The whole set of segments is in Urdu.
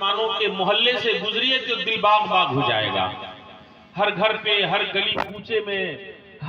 مسلمانوں کے محلے سے گزریے تو دل باغ باغ ہو جائے گا. ہر گھر پہ، ہر گلی کوچے میں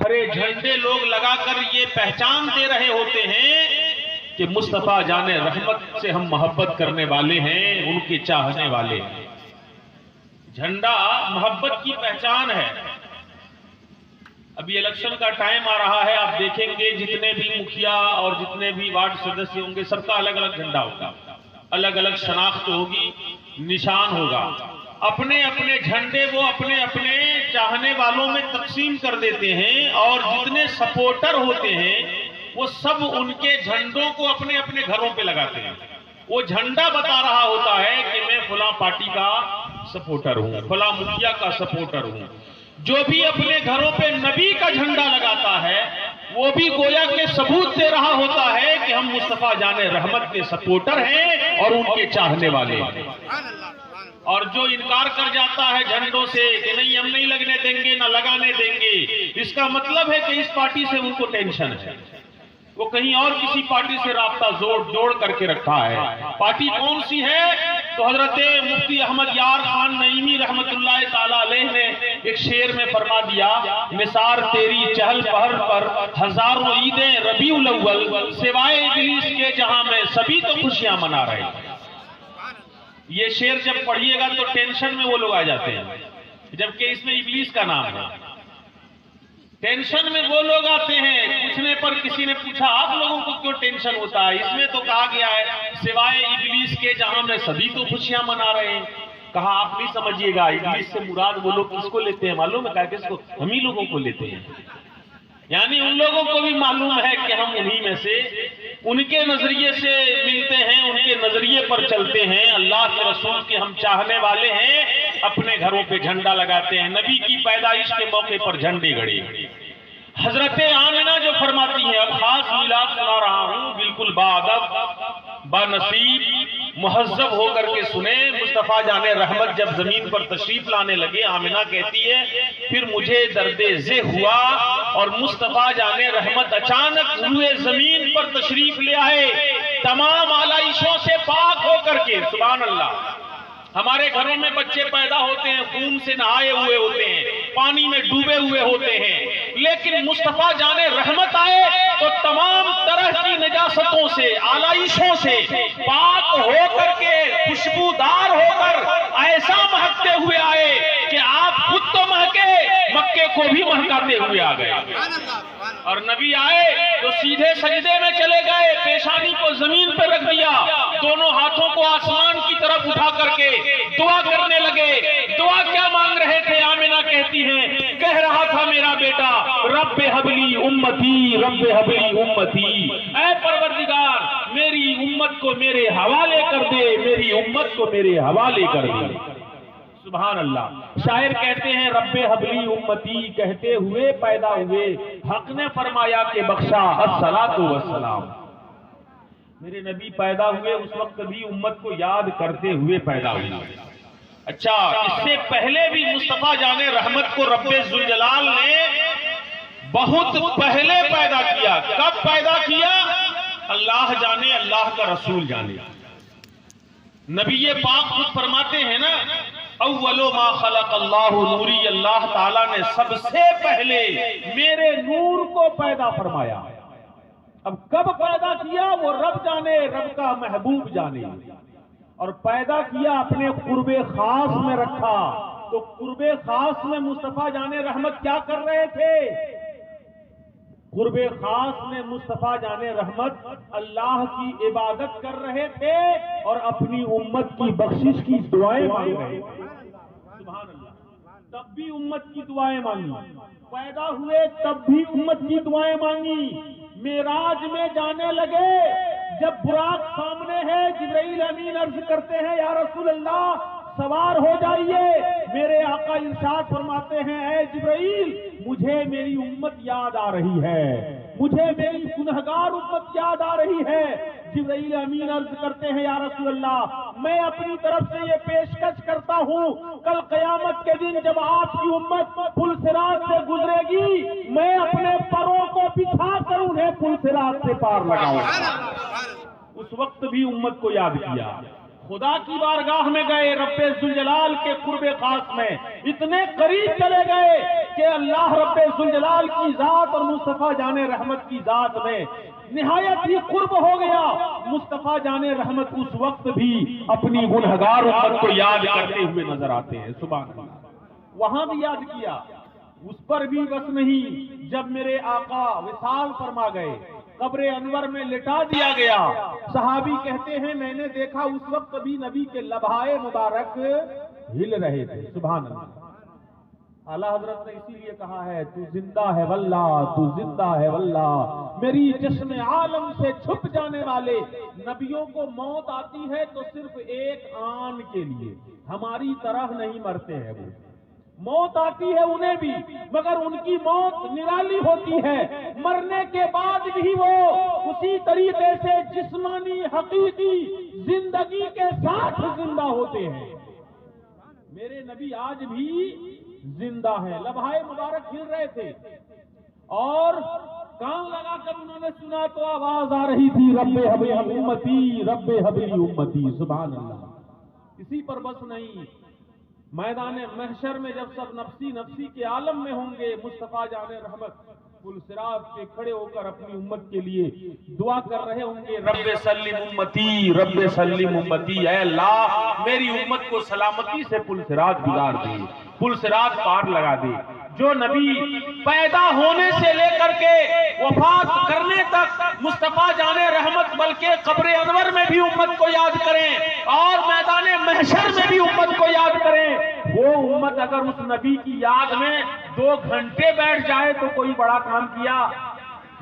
ہرے جھنڈے لوگ لگا کر یہ پہچان دے رہے ہوتے ہیں کہ مصطفیٰ جان رحمت سے ہم محبت کرنے والے ہیں، ان کے چاہنے والے ہیں. جھنڈا محبت کی پہچان ہے. ابھی الیکشن کا ٹائم آ رہا ہے، آپ دیکھیں گے جتنے بھی مکھیا اور جتنے بھی وارڈ سدسیہ ہوں گے سب کا الگ الگ جھنڈا ہوگا، الگ الگ شناخت ہوگی، نشان ہوگا. اپنے اپنے جھنڈے وہ اپنے اپنے چاہنے والوں میں تقسیم کر دیتے ہیں، اور جتنے سپورٹر ہوتے ہیں وہ سب ان کے جھنڈوں کو اپنے اپنے گھروں پہ لگاتے ہیں. وہ جھنڈا بتا رہا ہوتا ہے کہ میں فلاں پارٹی کا سپورٹر ہوں، فلاں مکھیا کا سپورٹر ہوں. جو بھی اپنے گھروں پہ نبی کا جھنڈا لگاتا ہے وہ بھی گویا کے ثبوت دے رہا ہوتا ہے کہ ہم مصطفیٰ جان رحمت کے سپورٹر ہیں اور ان کے چاہنے والے ہیں. اور جو انکار کر جاتا ہے جھنڈوں سے کہ نہیں ہم نہیں لگنے دیں گے، نہ لگانے دیں گے، اس کا مطلب ہے کہ اس پارٹی سے ان کو ٹینشن ہے، وہ کہیں اور کسی پارٹی سے رابطہ جوڑ کر کے رکھا ہے. پارٹی کون سی ہے؟ تو حضرت مفتی احمد یار خان نعیمی رحمت اللہ تعالی علیہ نے ایک شعر میں فرما دیا، نثار تیری چہل پہل پر ہزاروں عیدیں ربیع الاول، سوائے ابلیس کے جہاں میں سبھی تو خوشیاں منا رہے ہیں. یہ شعر جب پڑھیے گا تو ٹینشن میں وہ لوگ آ جاتے ہیں، جبکہ اس میں ابلیس کا نام ہے. ٹینشن میں وہ لوگ آتے ہیں. پوچھنے پر کسی نے پوچھا آپ لوگوں کو کیوں ٹینشن ہوتا ہے؟ اس میں تو کہا گیا ہے سوائے ابلیس کے جہاں میں سبھی تو خوشیاں منا رہے ہیں. کہا آپ نہیں سمجھیے گا، ابلیس سے مراد وہ لوگ کس کو لیتے ہیں معلوم ہے؟ کہا کس کو؟ ہم ہی لوگوں کو لیتے ہیں. یعنی ان لوگوں کو بھی معلوم ہے کہ ہم انہی میں سے، ان کے نظریے سے ملتے ہیں، ان کے نظریے پر چلتے ہیں، اللہ کے رسول کے ہم چاہنے والے ہیں، اپنے گھروں پہ جھنڈا لگاتے ہیں. نبی کی پیدائش کے موقع پر جھنڈے گڑے. حضرت آمنہ جو فرماتی ہیں، اب خاص میلاد سنا رہا ہوں، بالکل باادب با نصیب مہذب ہو کر کے سنیں. مصطفیٰ جان رحمت جب زمین پر تشریف لانے لگے، آمنہ کہتی ہے پھر مجھے درد ذہ ہوا اور مصطفیٰ جان رحمت اچانک روئے زمین پر تشریف لے آئے، تمام آلائشوں سے پاک ہو کر کے. سبحان اللہ. ہمارے گھروں میں بچے پیدا ہوتے ہیں، خون سے نہائے ہوئے ہوتے ہیں، پانی میں ڈوبے ہوئے ہوتے ہیں، لیکن مصطفیٰ جان رحمت آئے تو تمام طرح کی نجاستوں سے، آلائشوں سے پاک ہو کر کے، خوشبودار ہو کر ایسا مہکتے ہوئے آئے کہ آپ خود تو مہکے، مکے کو بھی مہکاتے ہوئے آ گئے. اور نبی آئے تو سیدھے سجدے میں چلے گئے، پیشانی کو زمین پر رکھ دیا، دونوں ہاتھوں کو آسمان کی طرف اٹھا کر کے دعا کرنے لگے. دعا کیا مانگ رہے تھے؟ آمنہ کہتی ہیں کہہ رہا تھا میرا بیٹا رب حبلی امتی، رب حبلی امتی، اے پروردگار میری امت کو میرے حوالے کر دے، میری امت کو میرے حوالے کر دے. سبحان اللہ. شاعر کہتے ہیں رب حبلی امتی کہتے ہوئے پیدا ہوئے، حق نے فرمایا کہ بخشا الصلاۃ والسلام. میرے نبی پیدا ہوئے اس وقت بھی امت کو یاد کرتے ہوئے پیدا ہوئے. اچھا، اس سے پہلے بھی مصطفیٰ جان رحمت کو رب ذوالجلال نے بہت پہلے پیدا کیا. کب پیدا کیا؟ اللہ جانے، اللہ کا رسول جانے. نبی پاک خود فرماتے ہیں نا، اول ما خلق اللہ نوری، اللہ تعالیٰ نے سب سے پہلے میرے نور کو پیدا فرمایا. اب کب پیدا کیا وہ رب جانے، رب کا محبوب جانے. اور پیدا کیا اپنے قرب خاص میں رکھا. تو قرب خاص میں مصطفیٰ جان رحمت کیا کر رہے تھے؟ قرب خاص میں مصطفیٰ جان رحمت اللہ کی عبادت کر رہے تھے اور اپنی امت کی بخشش کی دعائیں مانگ رہے تھے. سبحان اللہ. تب بھی امت کی دعائیں مانگی، پیدا ہوئے تب بھی امت کی دعائیں مانگی. معراج میں جانے لگے، جب براق سامنے ہے جبرائیل امین عرض کرتے ہیں یا رسول اللہ سوار ہو جائیے. میرے آقا ارشاد فرماتے ہیں اے جبرائیل مجھے میری امت یاد آ رہی ہے، مجھے میری گنہگار امت یاد آ رہی ہے. جبرائیل امین عرض کرتے ہیں یا رسول اللہ میں اپنی طرف سے یہ پیشکش کرتا ہوں کل قیامت کے دن جب آپ کی امت پل صراط سے گزرے گی میں اپنے پروں کو بچھا کر انہیں پل صراط سے پار لگاؤں. اس وقت بھی امت کو یاد کیا. خدا کی بارگاہ میں گئے، رب ذوالجلال کے قرب خاص میں اتنے قریب چلے گئے کہ اللہ رب ذوالجلال کی ذات اور مصطفیٰ جان رحمت کی ذات میں نہایت ہی قرب ہو گیا۔ مصطفیٰ جان رحمت اس وقت بھی اپنی گنہگار امت کو یاد کرتے ہوئے نظر آتے ہیں، سبحان اللہ۔ وہاں بھی یاد کیا، اس پر بھی بس نہیں، جب میرے آقا وصال فرما گئے، قبر انور میں لٹا دیا گیا، صحابی کہتے ہیں میں نے دیکھا اس وقت بھی نبی کے لبھائے مبارک ہل رہے تھے، سبحان اللہ۔ اعلیٰ حضرت نے اسی لیے کہا ہے تو زندہ ہے واللہ، تو زندہ ہے واللہ، میری جشن عالم سے چھپ جانے والے نبیوں کو موت آتی ہے تو صرف ایک آن کے لیے، ہماری طرح نہیں مرتے ہیں، وہ موت آتی ہے انہیں بھی، مگر ان کی موت نرالی ہوتی ہے، مرنے کے بعد بھی وہ اسی طریقے سے جسمانی حقیقی زندگی کے ساتھ زندہ ہوتے ہیں۔ میرے نبی آج بھی زندہ ہیں، لبھائے مبارک ہل رہے تھے اور کان لگا کر انہوں نے سنا تو آواز آ رہی تھی رب حبلی امتی، رب حبلی امتی، سبحان اللہ۔ اسی پر بس نہیں، میدان محشر میں جب سب نفسی نفسی کے عالم میں ہوں گے، مصطفیٰ جان رحمت پل صراط پہ کھڑے ہو کر اپنی امت کے لیے دعا کر رہے ہوں گے، رب سلم امتی، رب سلم امتی، اے اللہ میری امت کو سلامتی سے پل صراط گزار دے، پل صراط پار لگا دے۔ جو نبی پیدا ہونے سے لے کر کے وفات کرنے تک مصطفیٰ جان رحمت بلکہ قبر انور میں بھی امت کو یاد کریں اور میدان محشر میں بھی امت کو یاد کریں، وہ امت اگر اس نبی کی یاد میں 2 گھنٹے بیٹھ جائے تو کوئی بڑا کام کیا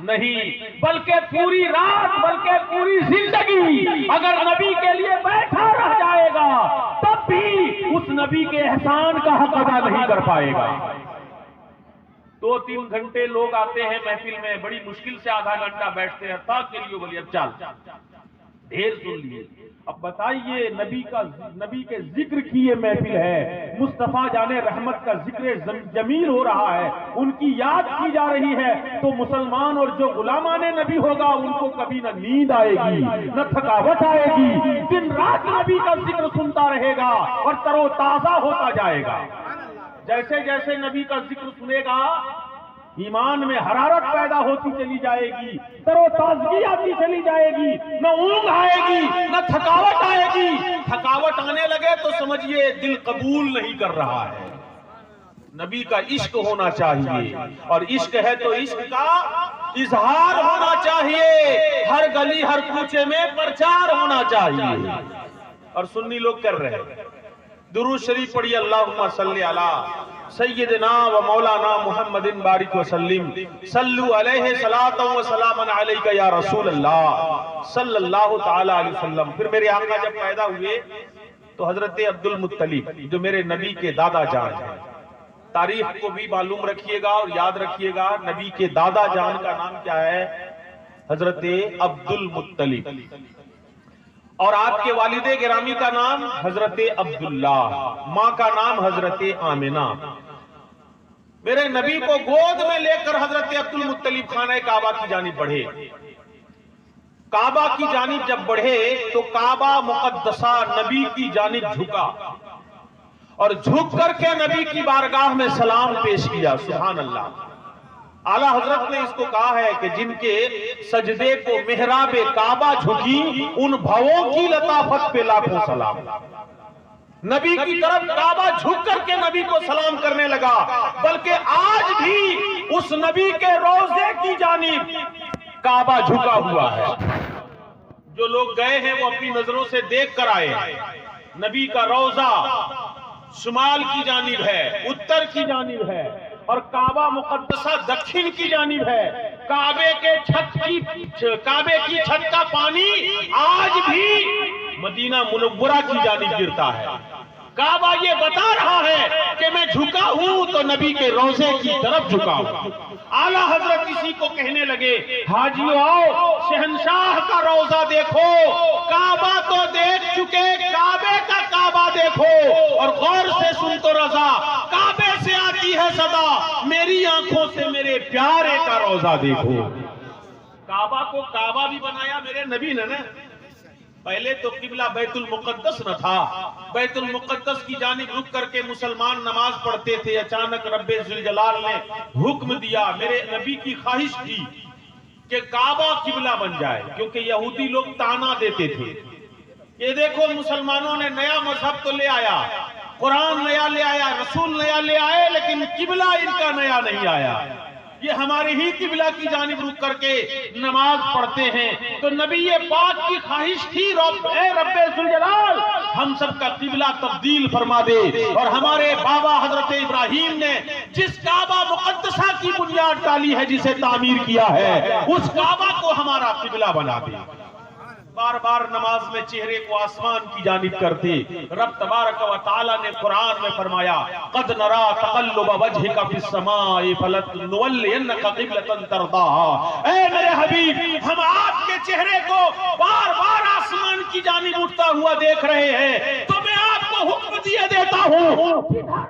نہیں، بلکہ پوری رات بلکہ پوری زندگی اگر نبی کے لیے بیٹھا رہ جائے گا تب بھی اس نبی کے احسان کا حق ادا نہیں کر پائے گا۔ 2-3 گھنٹے لوگ آتے ہیں محفل میں، بڑی مشکل سے آدھا گھنٹہ بیٹھتے ہیں، تاکہ لیے بولیے اب چل ڈھیر سن لیے۔ اب بتائیے نبی کے ذکر کی یہ محفل ہے، مصطفیٰ جان رحمت کا ذکر جمیل ہو رہا ہے، ان کی یاد کی جا رہی ہے، تو مسلمان اور جو غلامان نبی ہوگا ان کو کبھی نہ نیند آئے گی نہ تھکاوٹ آئے گی، دن رات نبی کا ذکر سنتا رہے گا اور تر و تازہ ہوتا جائے گا۔ جیسے جیسے نبی کا ذکر سنے گا ایمان میں حرارت پیدا ہوتی چلی جائے گی، تر و تازگی آتی چلی جائے گی، نہ اونگ آئے گی نہ تھکاوٹ آئے گی۔ تھکاوٹ آنے لگے تو سمجھئے دل قبول نہیں کر رہا ہے۔ نبی کا عشق ہونا چاہیے، اور عشق ہے تو عشق کا اظہار ہونا چاہیے، ہر گلی ہر کوچے میں پرچار ہونا چاہیے، اور سنی لوگ کر رہے ہیں۔ درود شریف پڑھیے، اللہم صلی علی سیدنا و مولانا محمد بارک وسلم، صلو علیہ صلاۃ و سلام علیکہ یا رسول اللہ صلی اللہ تعالی علیہ وسلم۔ پھر میرے آقا جب پیدا ہوئے تو حضرت عبد المطلب جو میرے نبی کے دادا جان ہیں، تاریخ کو بھی معلوم رکھیے گا اور یاد رکھیے گا، نبی کے دادا جان کا نام کیا ہے؟ حضرت عبد المطلب، اور آپ کے والد گرامی کا نام حضرت عبداللہ، ماں کا نام حضرت آمنہ۔ میرے نبی کو گود میں لے کر حضرت عبد المطلب خانہ کعبہ کی جانب بڑھے۔ کعبہ کی جانب جب بڑھے تو کعبہ مقدسہ نبی کی جانب جھکا اور جھک کر کے نبی کی بارگاہ میں سلام پیش کیا، سبحان اللہ۔ اعلیٰ حضرت نے اس کو کہا ہے کہ جن کے سجدے کو محراب کعبہ جھکی ان بھووں کی لطافت پہ لاکھوں سلام۔ نبی کی طرف کعبہ جھک کر کے نبی کو سلام کرنے لگا، بلکہ آج بھی اس نبی کے روضے کی جانب کعبہ جھکا ہوا ہے۔ جو لوگ گئے ہیں وہ اپنی نظروں سے دیکھ کر آئے، نبی کا روضہ شمال کی جانب ہے، اتر کی جانب ہے، اور کعبہ مقدسہ دکھن کی جانب ہے۔ کعبے کی چھت کا پانی آج بھی مدینہ منورہ کی جانب گرتا ہے۔ کعبہ یہ بتا رہا ہے کہ میں جھکا ہوں تو نبی کے روضے کی طرف جھکا ہوں۔ اعلیٰ حضرت کسی کو کہنے لگے، حاجیو آؤ شہنشاہ کا روضہ دیکھو، کعبہ تو دیکھ چکے، کعبے کا کعبہ دیکھو، اور غور سے سن تو رضا، کعبے سے آتی ہے صدا، میری آنکھوں سے میرے پیارے کا روضہ دیکھو۔ کعبہ کو کعبہ بھی بنایا میرے نبی نے نا، پہلے تو قبلہ بیت المقدس نہ تھا، بیت المقدس کی جانب رک کر کے مسلمان نماز پڑھتے تھے. اچانک رب ذوالجلال نے حکم دیا، میرے نبی کی خواہش تھی کہ کعبہ قبلہ بن جائے، کیونکہ یہودی لوگ طعنہ دیتے تھے. یہ دیکھو مسلمانوں نے نیا مذہب تو لے آیا، قرآن نیا لے آیا، رسول نیا لے آئے، لیکن قبلہ ان کا نیا نہیں آیا. یہ ہمارے ہی قبلہ کی جانب رک کر کے نماز پڑھتے ہیں. تو نبی پاک کی خواہش تھی، اے رب ذوالجلال ہم سب کا قبلہ تبدیل فرما دے. اور ہمارے بابا حضرت ابراہیم نے جس کعبہ مقدسہ کی بنیاد ڈالی ہے، جسے تعمیر کیا ہے، اس کعبہ کو ہمارا قبلہ بنا دے. بار بار نماز میں چہرے کو آسمان کی جانب کرتے. رب تبارک و تعالی نے قرآن میں فرمایا، قد نرا تقلب وجهك في السماء فلنولينك قبلة ترضاها. اے میرے حبیب، ہم آپ کے چہرے کو بار بار آسمان کی جانب اٹھتا ہوا دیکھ رہے ہیں، تو میں آپ کو حکم دیے دیتا ہوں